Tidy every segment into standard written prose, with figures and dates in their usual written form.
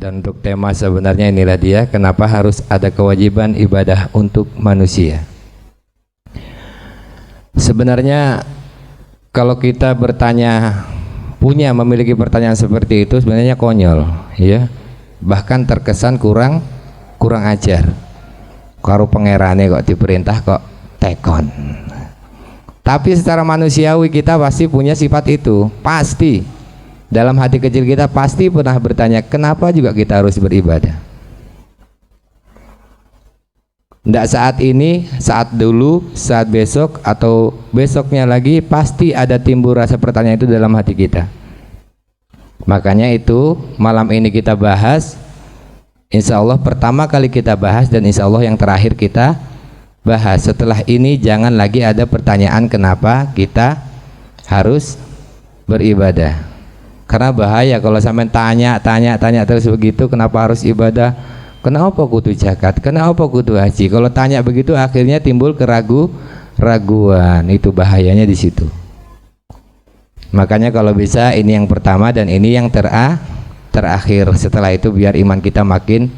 Dan untuk tema sebenarnya inilah dia, kenapa harus ada kewajiban ibadah untuk manusia. Sebenarnya kalau kita bertanya, memiliki pertanyaan seperti itu sebenarnya konyol, ya. Bahkan terkesan kurang ajar. Karo pangerane kok diperintah kok tekon. Tapi secara manusiawi kita pasti punya sifat itu, pasti. Dalam hati kecil kita pasti pernah bertanya, kenapa juga kita harus beribadah? Tidak saat ini, saat dulu, saat besok, atau besoknya lagi, pasti ada timbul rasa pertanyaan itu dalam hati kita. Makanya itu malam ini kita bahas, insya Allah pertama kali kita bahas, dan insya Allah yang terakhir kita bahas. Setelah ini jangan lagi ada pertanyaan kenapa kita harus beribadah. Karena bahaya kalau sampai tanya terus begitu, kenapa harus ibadah, kenapa kudu zakat, kenapa kudu haji. Kalau tanya begitu akhirnya timbul keraguan, itu bahayanya di situ. Makanya kalau bisa ini yang pertama dan ini yang terakhir. Setelah itu biar iman kita makin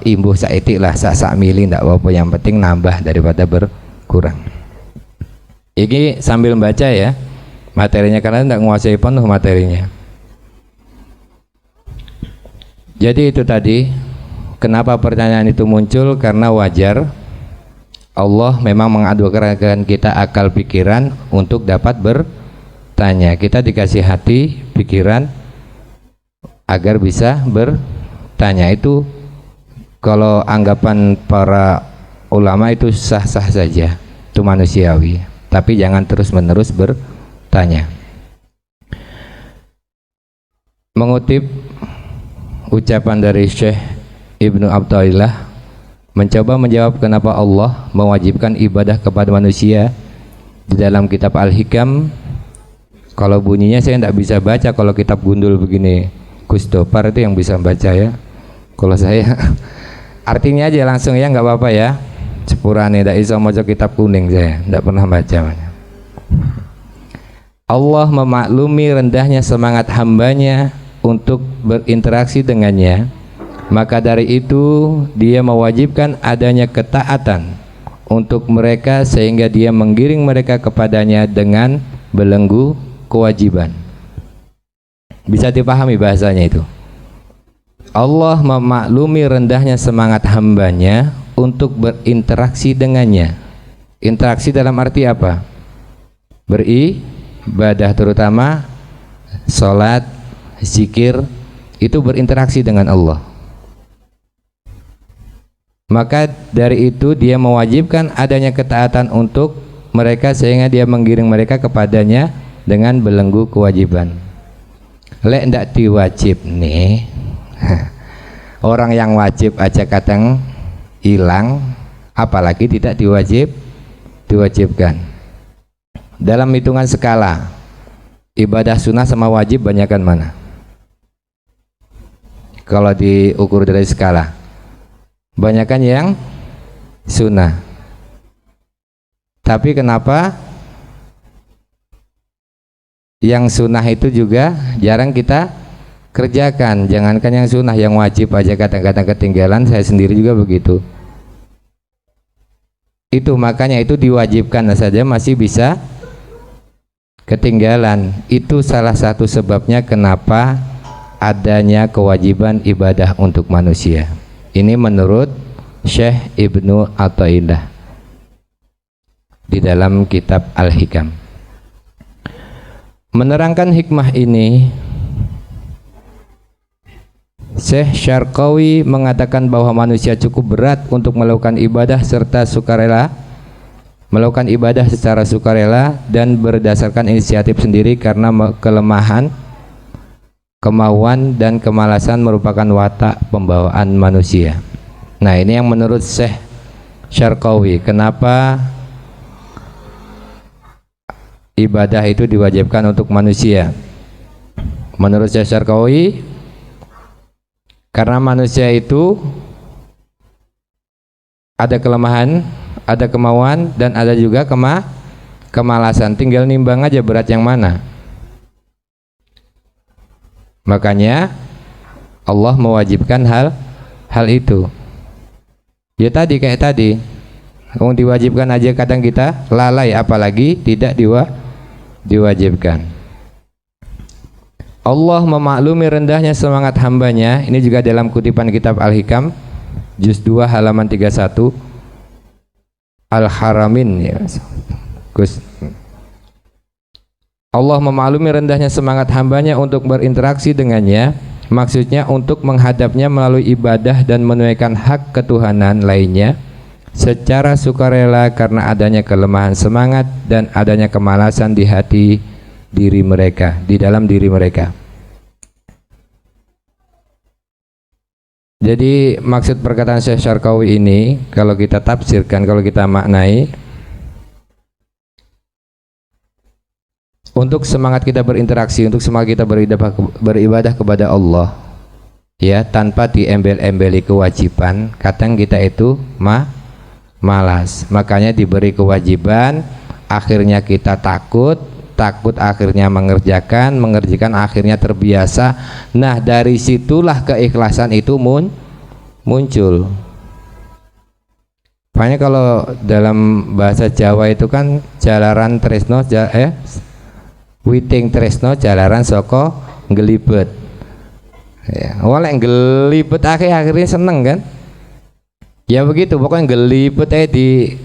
imbuh saitik lah, sak milih ndak apa-apa, yang penting nambah daripada berkurang. Ini sambil baca ya materinya, karena tidak menguasai penuh materinya. Jadi itu tadi, kenapa pertanyaan itu muncul, karena wajar Allah memang mengadukan kita akal pikiran untuk dapat bertanya. Kita dikasih hati pikiran agar bisa bertanya. Itu kalau anggapan para ulama itu sah-sah saja, itu manusiawi, tapi jangan terus-menerus bertanya. Mengutip ucapan dari Syekh Ibnu Athaillah, mencoba menjawab kenapa Allah mewajibkan ibadah kepada manusia di dalam kitab Al-Hikam. Kalau bunyinya saya tidak bisa baca, kalau kitab gundul begini Gus Dopar itu yang bisa baca ya. Kalau saya artinya aja langsung ya, nggak apa-apa ya. Sepurane tidak bisa baca kitab kuning, saya tidak pernah baca. Allah memaklumi rendahnya semangat hambanya untuk berinteraksi dengannya, maka dari itu dia mewajibkan adanya ketaatan untuk mereka sehingga dia menggiring mereka kepadanya dengan belenggu kewajiban. Bisa dipahami bahasanya itu. Allah memaklumi rendahnya semangat hambanya untuk berinteraksi dengannya. Interaksi dalam arti apa? Beribadah, terutama sholat, zikir, itu berinteraksi dengan Allah. Maka dari itu dia mewajibkan adanya ketaatan untuk mereka sehingga dia menggiring mereka kepadanya dengan belenggu kewajiban. Lek ndak diwajib nih, orang yang wajib aja kadang hilang, apalagi tidak diwajibkan. Dalam hitungan skala ibadah sunnah sama wajib banyakkan mana? Kalau diukur dari skala, banyakkan yang sunnah. Tapi kenapa yang sunnah itu juga jarang kita kerjakan? Jangankan yang sunnah, yang wajib aja kadang-kadang ketinggalan. Saya sendiri juga begitu. Itu makanya itu diwajibkan saja masih bisa ketinggalan. Itu salah satu sebabnya kenapa adanya kewajiban ibadah untuk manusia. Ini menurut Syekh Ibnu Athaillah di dalam kitab Al-Hikam. Menerangkan hikmah ini, Syekh Syarqawi mengatakan bahwa manusia cukup berat untuk melakukan ibadah serta sukarela, melakukan ibadah secara sukarela dan berdasarkan inisiatif sendiri, karena kelemahan, kemauan dan kemalasan merupakan watak pembawaan manusia. Nah, ini yang menurut Syekh Syarqawi, kenapa ibadah itu diwajibkan untuk manusia. Menurut Syekh Syarqawi, karena manusia itu ada kelemahan, ada kemauan, dan ada juga kemalasan. Tinggal nimbang aja berat yang mana. Makanya Allah mewajibkan hal itu. Ya tadi kayak tadi, diwajibkan aja kadang kita lalai, apalagi tidak diwajibkan. Allah memaklumi rendahnya semangat hambanya. Ini juga dalam kutipan kitab Al-Hikam juz 2 halaman 31 Al-Haramin ya. Gus. Allah memaklumi rendahnya semangat hambanya untuk berinteraksi dengannya, maksudnya untuk menghadapnya melalui ibadah dan menunaikan hak ketuhanan lainnya secara sukarela karena adanya kelemahan semangat dan adanya kemalasan di hati diri mereka, di dalam diri mereka. Jadi maksud perkataan Syekh Syarqawi ini, kalau kita tafsirkan, kalau kita maknai, untuk semangat kita berinteraksi, untuk semangat kita beribadah kepada Allah, ya, tanpa diembel-embeli kewajiban, kadang kita itu malas. Makanya diberi kewajiban, akhirnya kita takut akhirnya mengerjakan akhirnya terbiasa. Nah, dari situlah keikhlasan itu muncul. Makanya kalau dalam bahasa Jawa itu kan jalaran tresno witing tresno jalaran soko ngelibet. Ya, oleh ngelibet akhirnya seneng kan? Ya begitu, pokoknya ngelibet di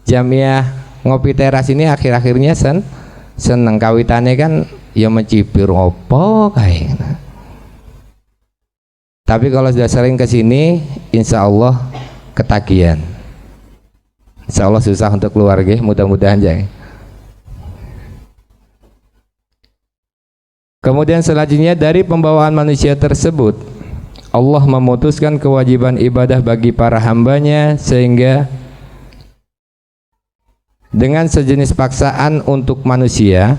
Jamiah Ngopi Teras ini akhir-akhirnya seneng. Kawitannya kan ya mencibir opo kayak. Tapi kalau sudah sering ke sini, insya Allah ketagihan. Insya Allah susah untuk keluar, mudah-mudahan aja. Kemudian selanjutnya, dari pembawaan manusia tersebut, Allah memutuskan kewajiban ibadah bagi para hambanya, sehingga dengan sejenis paksaan untuk manusia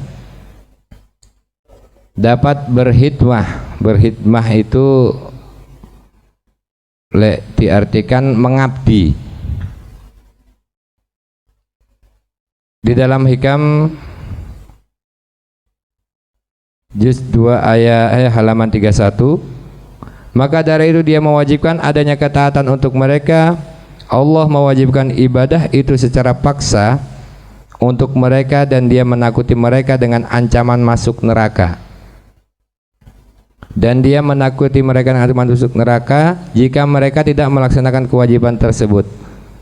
dapat berkhidmah. Berkhidmah itu diartikan mengabdi. Di dalam Hikam juz 2 ayat halaman 31, maka dari itu dia mewajibkan adanya ketaatan untuk mereka. Allah mewajibkan ibadah itu secara paksa untuk mereka dan dia menakuti mereka dengan ancaman masuk neraka. Dan dia menakuti mereka dengan ancaman masuk neraka jika mereka tidak melaksanakan kewajiban tersebut,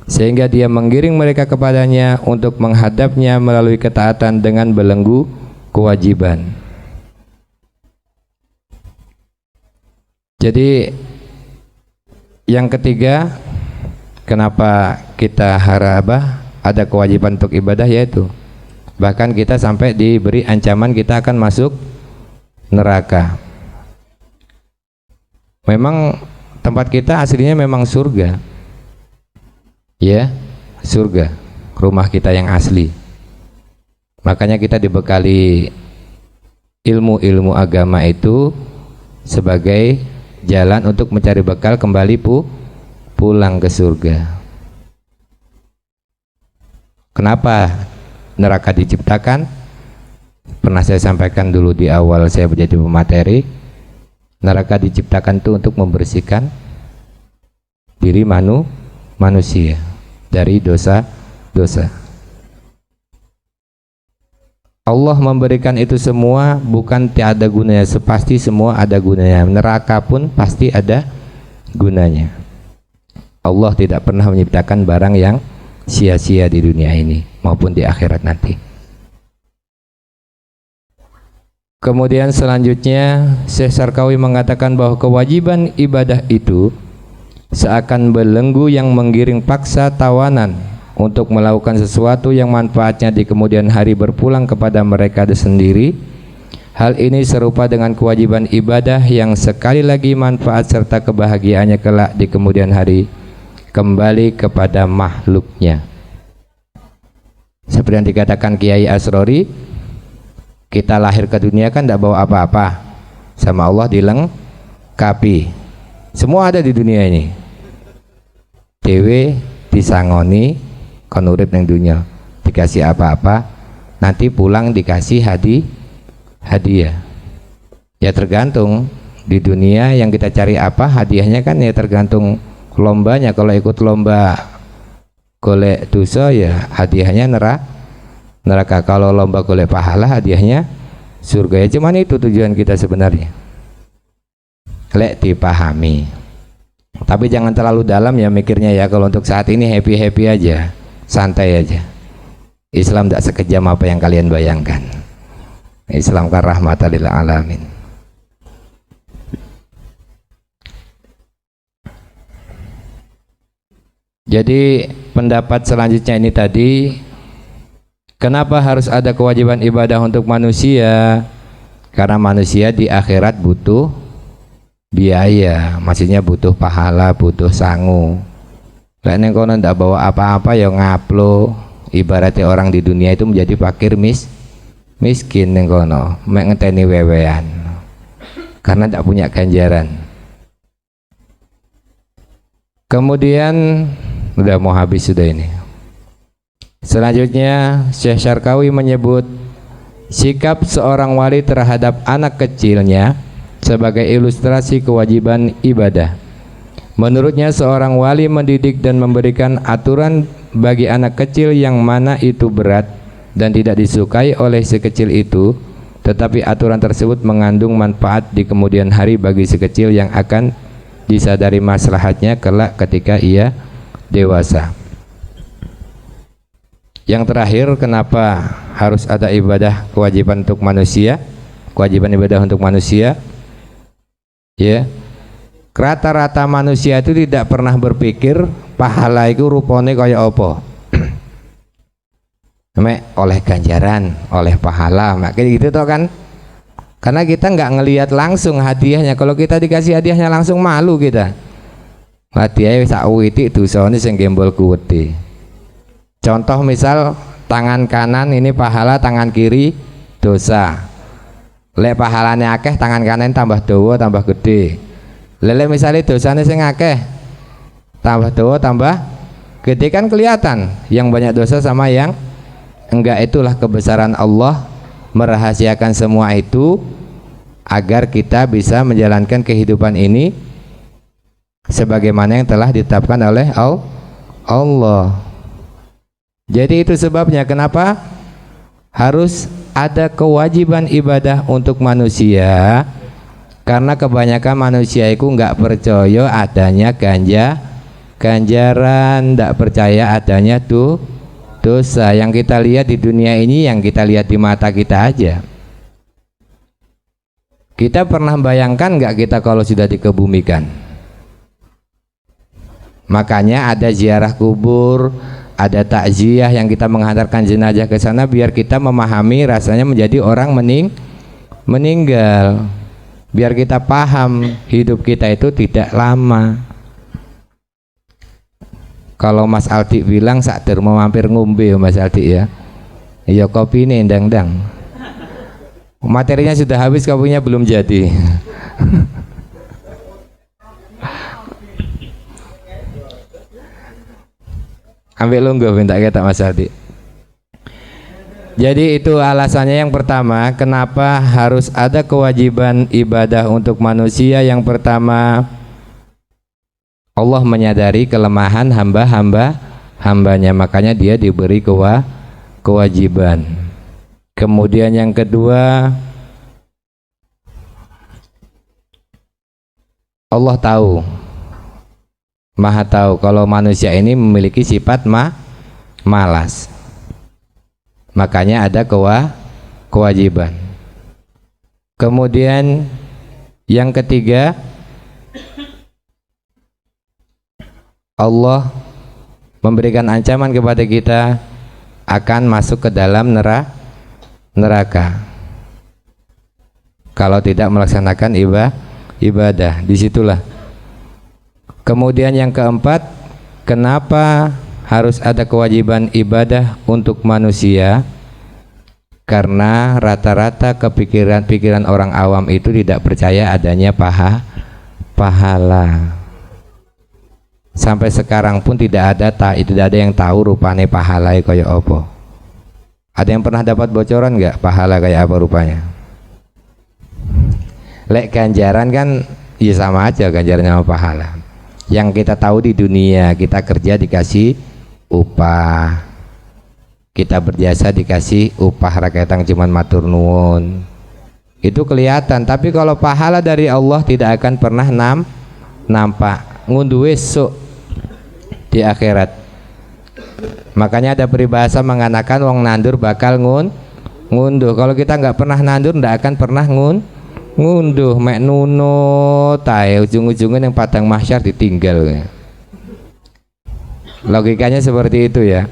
sehingga dia menggiring mereka kepadanya untuk menghadapnya melalui ketaatan dengan belenggu kewajiban. Jadi yang ketiga, kenapa kita ada kewajiban untuk ibadah, yaitu bahkan kita sampai diberi ancaman kita akan masuk neraka. Memang tempat kita aslinya memang surga, ya, surga, rumah kita yang asli. Makanya kita dibekali ilmu-ilmu agama itu sebagai jalan untuk mencari bekal kembali pulang ke surga. Kenapa neraka diciptakan? Pernah saya sampaikan dulu di awal saya menjadi pemateri. Neraka diciptakan itu untuk membersihkan diri manusia dari dosa-dosa. Allah memberikan itu semua bukan tiada gunanya, sepasti semua ada gunanya. Neraka pun pasti ada gunanya. Allah tidak pernah menciptakan barang yang sia-sia di dunia ini maupun di akhirat nanti. Kemudian selanjutnya Syekh Syarqawi mengatakan bahwa kewajiban ibadah itu seakan belenggu yang menggiring paksa tawanan untuk melakukan sesuatu yang manfaatnya di kemudian hari berpulang kepada mereka sendiri. Hal ini serupa dengan kewajiban ibadah yang sekali lagi manfaat serta kebahagiaannya kelak di kemudian hari kembali kepada makhluknya. Seperti yang dikatakan Kiai Asrori, kita lahir ke dunia kan tidak bawa apa-apa, sama Allah dilengkapi. Semua ada di dunia ini. Dewe disangoni kon urip ning dunia, dikasih apa-apa, nanti pulang dikasih hadiah. Ya tergantung Di dunia yang kita cari apa hadiahnya kan ya tergantung lombanya. Kalau ikut lomba golek dosa ya hadiahnya neraka. Kalau lomba golek pahala hadiahnya surga. Ya cuman itu tujuan kita sebenarnya. Lek dipahami. Tapi jangan terlalu dalam ya mikirnya ya. Kalau untuk saat ini happy aja, santai aja. Islam tidak sekejam apa yang kalian bayangkan. Islam kan rahmatan lil alamin. Jadi pendapat selanjutnya ini tadi, kenapa harus ada kewajiban ibadah untuk manusia? Karena manusia di akhirat butuh biaya, maksudnya butuh pahala, butuh sangu. Lah nek kono ndak bawa apa-apa ya ngaplo. Ibaratnya orang di dunia itu menjadi fakir miskin ning kono, mek ngenteni wewean. Karena tidak punya ganjaran. Kemudian udah mau habis sudah ini. Selanjutnya Syekh Syarkawi menyebut sikap seorang wali terhadap anak kecilnya sebagai ilustrasi kewajiban ibadah. Menurutnya seorang wali mendidik dan memberikan aturan bagi anak kecil yang mana itu berat dan tidak disukai oleh si kecil itu, tetapi aturan tersebut mengandung manfaat di kemudian hari bagi si kecil yang akan disadari maslahatnya kelak ketika ia dewasa. Yang terakhir, kenapa harus ada ibadah kewajiban untuk manusia? Kewajiban ibadah untuk manusia, ya. Rata-rata manusia itu tidak pernah berpikir pahala itu rupane kaya apa. Oleh ganjaran, oleh pahala, makanya gitu toh kan? Karena kita nggak ngelihat langsung hadiahnya. Kalau kita dikasih hadiahnya langsung malu kita. Hadiahnya sak witi dosane sing gembol kuwedi. Contoh misal tangan kanan ini pahala, tangan kiri dosa. Lek pahalane akeh, tangan kanan tambah dawa, tambah gede. Lek misalnya dosane sing akeh, tambah dawa, tambah gede kan kelihatan. Yang banyak dosa sama yang enggak. Itulah kebesaran Allah merahasiakan semua itu agar kita bisa menjalankan kehidupan ini sebagaimana yang telah ditetapkan oleh Allah. Jadi itu sebabnya kenapa harus ada kewajiban ibadah untuk manusia, karena kebanyakan manusia itu nggak percaya adanya ganjaran, nggak percaya adanya dosa. Yang kita lihat di dunia ini, yang kita lihat di mata kita aja. Kita pernah bayangkan nggak kita kalau sudah dikebumikan? Makanya ada ziarah kubur, ada takziah yang kita menghantarkan jenazah ke sana biar kita memahami rasanya menjadi orang meninggal. Biar kita paham hidup kita itu tidak lama. Kalau Mas Aldi bilang sakder mau mampir ngombe Mas Aldi ya. Iya kopi ini ndang-ndang. Materinya sudah habis, kopinya belum jadi. Ambil lungguh minta kita Mas Aldi. Jadi itu alasannya yang pertama, kenapa harus ada kewajiban ibadah untuk manusia. Yang pertama, Allah menyadari kelemahan hambanya, makanya dia diberi kewajiban. Kemudian yang kedua, Allah tahu, Maha tahu kalau manusia ini memiliki sifat malas. Makanya ada kewajiban. Kemudian yang ketiga, Allah memberikan ancaman kepada kita akan masuk ke dalam neraka kalau tidak melaksanakan ibadah. Disitulah. Kemudian yang keempat, kenapa harus ada kewajiban ibadah untuk manusia? Karena rata-rata pikiran orang awam itu tidak percaya adanya pahala. Sampai sekarang pun tidak ada yang tahu rupane pahala kayak apa. Ada yang pernah dapat bocoran nggak pahala kayak apa rupanya? Lek ganjaran kan ya sama aja ganjarannya sama pahala. Yang kita tahu di dunia, kita kerja dikasih upah, kita berjasa dikasih upah, rakyatang cuman matur nuwun, itu kelihatan. Tapi kalau pahala dari Allah tidak akan pernah nampak, ngunduh esok di akhirat. Makanya ada peribahasa mengatakan wong nandur bakal ngunduh. Kalau kita nggak pernah nandur, nggak akan pernah ngunduh. Mek nuno tae ujung-ujungnya yang padang mahsyar ditinggal. Logikanya seperti itu ya.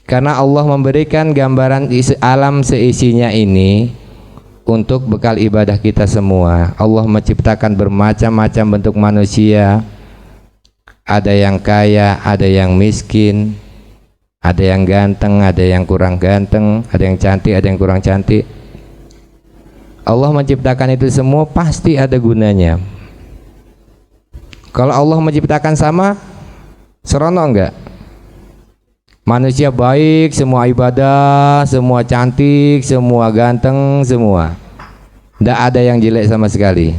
Karena Allah memberikan gambaran alam seisinya ini untuk bekal ibadah kita semua. Allah menciptakan bermacam-macam bentuk manusia. Ada yang kaya, ada yang miskin, ada yang ganteng, ada yang kurang ganteng, ada yang cantik, ada yang kurang cantik. Allah menciptakan itu semua pasti ada gunanya. Kalau Allah menciptakan sama, serono enggak? Manusia baik, semua ibadah, semua cantik, semua ganteng, semua. Nggak ada yang jelek sama sekali.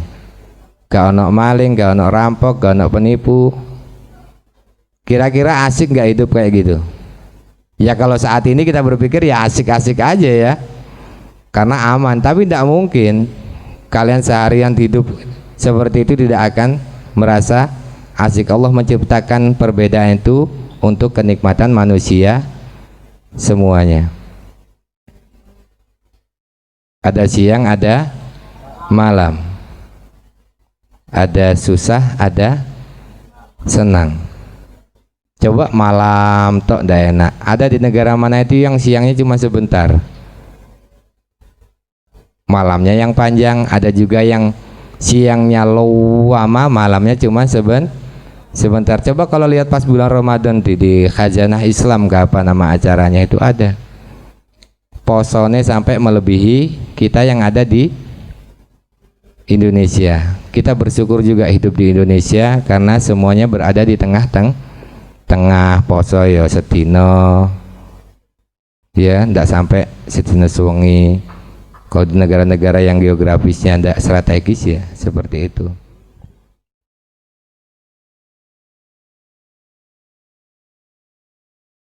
Gak ono maling, gak ono rampok, gak ono penipu. Kira-kira asik nggak hidup kayak gitu? Ya kalau saat ini kita berpikir ya asik-asik aja ya, karena aman. Tapi tidak mungkin kalian seharian hidup seperti itu tidak akan merasa asik. Allah menciptakan perbedaan itu untuk kenikmatan manusia semuanya. Ada siang, ada malam, ada susah, ada senang. Coba malam tok ndak enak. Ada di negara mana itu yang siangnya cuma sebentar, malamnya yang panjang. Ada juga yang siangnya lama, malamnya cuma sebentar. Coba kalau lihat pas bulan Ramadan di Khazanah Islam, ke apa nama acaranya itu, ada posone sampai melebihi kita yang ada di Indonesia. Kita bersyukur juga hidup di Indonesia karena semuanya berada di tengah poso ya sedino ya, ndak sampai sedino suwengi. Kalau di negara-negara yang geografisnya ndak strategis ya seperti itu.